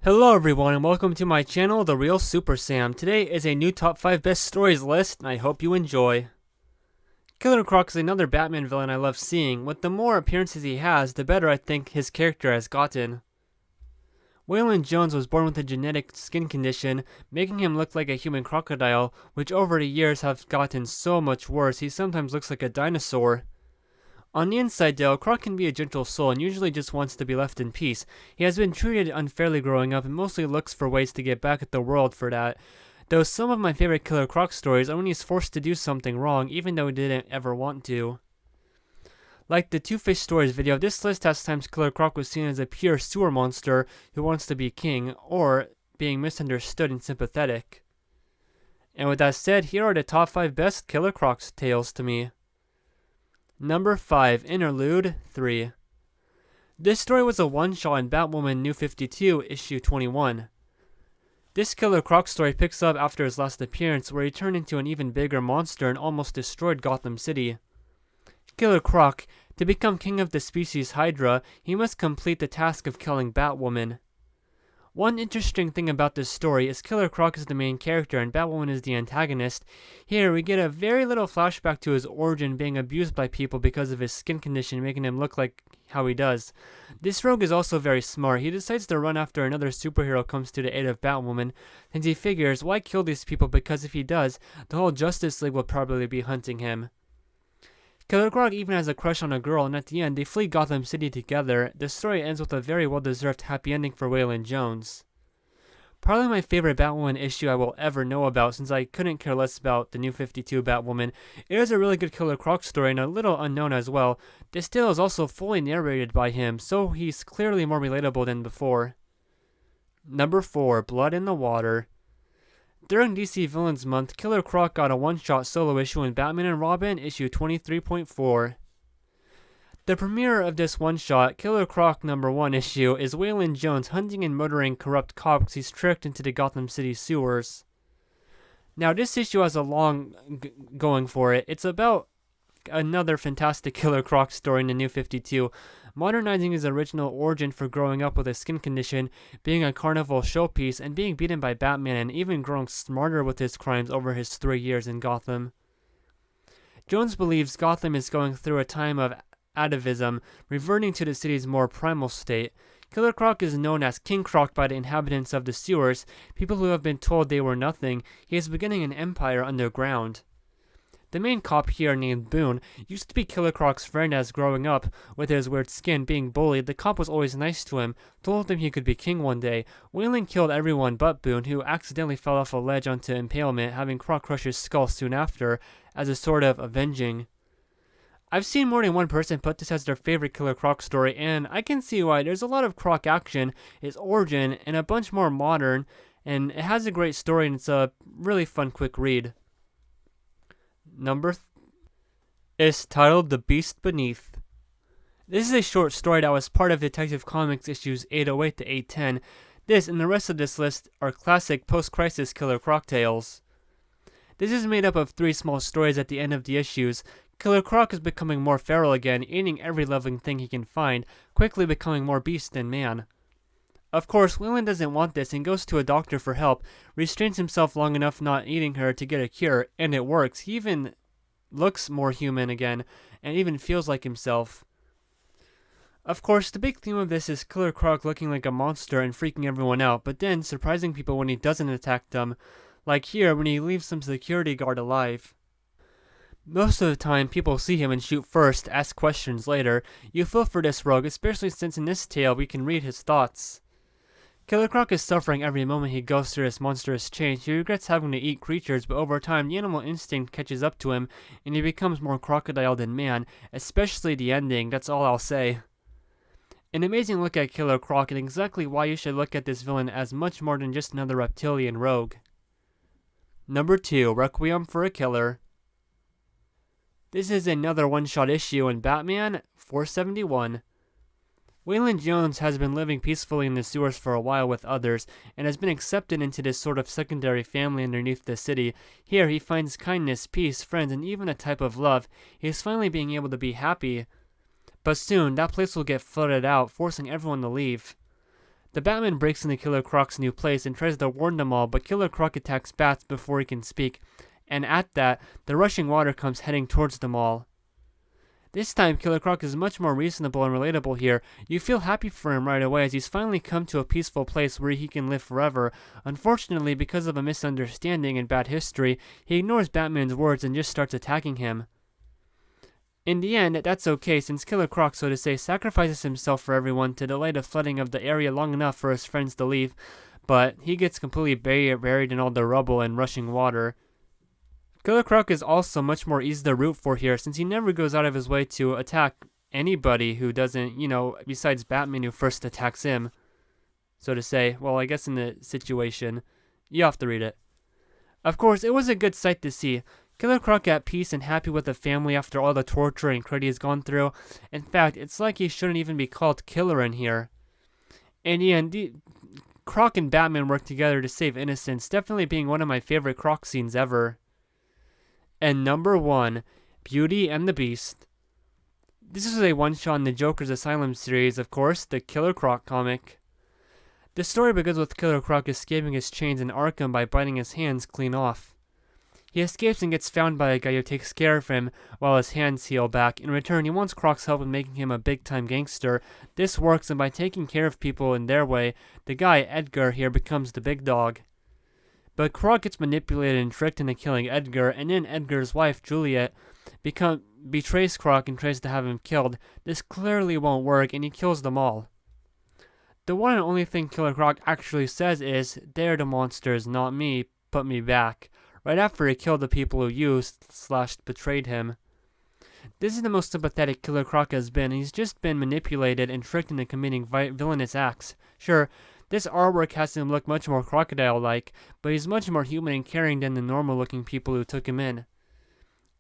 Hello everyone and welcome to my channel, The Real Super Sam. Today is a new top 5 best stories list and I hope you enjoy. Killer Croc is another Batman villain I love seeing. With the more appearances he has, the better I think his character has gotten. Waylon Jones was born with a genetic skin condition, making him look like a human crocodile, which over the years have gotten so much worse he sometimes looks like a dinosaur. On the inside though, Croc can be a gentle soul and usually just wants to be left in peace. He has been treated unfairly growing up and mostly looks for ways to get back at the world for that. Though some of my favorite Killer Croc stories are when he's forced to do something wrong even though he didn't ever want to. Like the Two Fish Stories video, this list has times Killer Croc was seen as a pure sewer monster who wants to be king, or being misunderstood and sympathetic. And with that said, here are the top 5 best Killer Croc tales to me. Number 5, Interlude III. This story was a one-shot in Batwoman New 52, issue 21. This Killer Croc story picks up after his last appearance, where he turned into an even bigger monster and almost destroyed Gotham City. Killer Croc, to become king of the species Hydra, he must complete the task of killing Batwoman. One interesting thing about this story is Killer Croc is the main character and Batwoman is the antagonist. Here we get a very little flashback to his origin, being abused by people because of his skin condition, making him look like how he does. This rogue is also very smart. He decides to run after another superhero comes to the aid of Batwoman, since he figures, why kill these people, because if he does, the whole Justice League will probably be hunting him. Killer Croc even has a crush on a girl, and at the end, they flee Gotham City together. The story ends with a very well-deserved happy ending for Waylon Jones. Probably my favorite Batwoman issue I will ever know about, since I couldn't care less about the New 52 Batwoman. It is a really good Killer Croc story and a little unknown as well. This tale is also fully narrated by him, so he's clearly more relatable than before. Number 4, Blood in the Water. During DC Villains Month, Killer Croc got a one-shot solo issue in Batman and Robin, issue 23.4. The premiere of this one-shot, Killer Croc number 1 issue, is Waylon Jones hunting and murdering corrupt cops he's tricked into the Gotham City sewers. Now, this issue has a long going for it. It's about another fantastic Killer Croc story in the New 52, modernizing his original origin for growing up with a skin condition, being a carnival showpiece, and being beaten by Batman, and even growing smarter with his crimes over his 3 years in Gotham. Jones believes Gotham is going through a time of atavism, reverting to the city's more primal state. Killer Croc is known as King Croc by the inhabitants of the sewers, people who have been told they were nothing. He is beginning an empire underground. The main cop here, named Boone, used to be Killer Croc's friend as growing up. With his weird skin, being bullied, the cop was always nice to him, told him he could be king one day. Waylon killed everyone but Boone, who accidentally fell off a ledge onto impalement, having Croc crush his skull soon after, as a sort of avenging. I've seen more than one person put this as their favorite Killer Croc story, and I can see why. There's a lot of Croc action, his origin, and a bunch more modern, and it has a great story and it's a really fun quick read. Is titled The Beast Beneath. This is a short story that was part of Detective Comics issues 808 to 810. This and the rest of this list are classic post-crisis Killer Croc tales. This is made up of 3 small stories at the end of the issues. Killer Croc is becoming more feral again, eating every living thing he can find, quickly becoming more beast than man. Of course, Waylon doesn't want this and goes to a doctor for help, restrains himself long enough not eating her to get a cure, and it works. He even looks more human again, and even feels like himself. Of course, the big theme of this is Killer Croc looking like a monster and freaking everyone out, but then surprising people when he doesn't attack them, like here when he leaves some security guard alive. Most of the time, people see him and shoot first, ask questions later. You feel for this rogue, especially since in this tale we can read his thoughts. Killer Croc is suffering every moment he goes through this monstrous change. He regrets having to eat creatures, but over time the animal instinct catches up to him, and he becomes more crocodile than man, especially the ending, that's all I'll say. An amazing look at Killer Croc, and exactly why you should look at this villain as much more than just another reptilian rogue. Number 2, Requiem for a Killer. This is another one-shot issue in Batman 471. Waylon Jones has been living peacefully in the sewers for a while with others, and has been accepted into this sort of secondary family underneath the city. Here he finds kindness, peace, friends, and even a type of love. He is finally being able to be happy. But soon, that place will get flooded out, forcing everyone to leave. The Batman breaks into Killer Croc's new place and tries to warn them all, but Killer Croc attacks Bats before he can speak, and at that, the rushing water comes heading towards them all. This time, Killer Croc is much more reasonable and relatable here. You feel happy for him right away as he's finally come to a peaceful place where he can live forever. Unfortunately, because of a misunderstanding and bad history, he ignores Batman's words and just starts attacking him. In the end, that's okay, since Killer Croc, so to say, sacrifices himself for everyone to delay the flooding of the area long enough for his friends to leave, but he gets completely buried in all the rubble and rushing water. Killer Croc is also much more easy to root for here, since he never goes out of his way to attack anybody who doesn't, besides Batman who first attacks him, so to say. Well, I guess in the situation, you have to read it. Of course, it was a good sight to see. Killer Croc at peace and happy with the family after all the torture and crud he's gone through. In fact, it's like he shouldn't even be called Killer in here. In the end, Croc and Batman work together to save innocents, definitely being one of my favorite Croc scenes ever. And number 1, Beauty and the Beast. This is a one-shot in the Joker's Asylum series, of course, the Killer Croc comic. The story begins with Killer Croc escaping his chains in Arkham by biting his hands clean off. He escapes and gets found by a guy who takes care of him while his hands heal back. In return, he wants Croc's help in making him a big-time gangster. This works, and by taking care of people in their way, the guy, Edgar, here becomes the big dog. But Croc gets manipulated and tricked into killing Edgar, and then Edgar's wife, Juliet, betrays Croc and tries to have him killed. This clearly won't work, and he kills them all. The one and only thing Killer Croc actually says is, "They're the monsters, not me, put me back," right after he killed the people who used/betrayed him. This is the most sympathetic Killer Croc has been, and he's just been manipulated and tricked into committing villainous acts. Sure, this artwork has him look much more crocodile-like, but he's much more human and caring than the normal-looking people who took him in.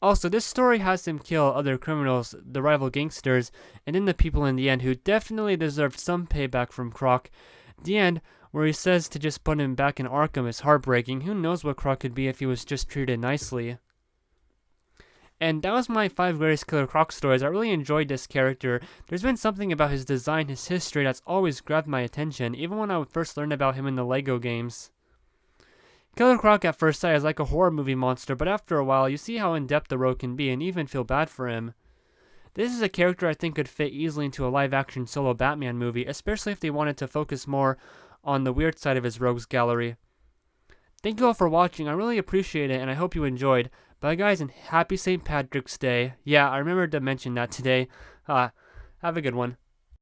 Also, this story has him kill other criminals, the rival gangsters, and then the people in the end who definitely deserved some payback from Croc. The end, where he says to just put him back in Arkham, is heartbreaking. Who knows what Croc could be if he was just treated nicely. And that was my 5 greatest Killer Croc stories. I really enjoyed this character. There's been something about his design, his history, that's always grabbed my attention, even when I first learned about him in the LEGO games. Killer Croc at first sight is like a horror movie monster, but after a while you see how in-depth the rogue can be and even feel bad for him. This is a character I think could fit easily into a live-action solo Batman movie, especially if they wanted to focus more on the weird side of his rogues gallery. Thank you all for watching. I really appreciate it, and I hope you enjoyed. Bye guys, and happy St. Patrick's Day. Yeah, I remembered to mention that today. Have a good one.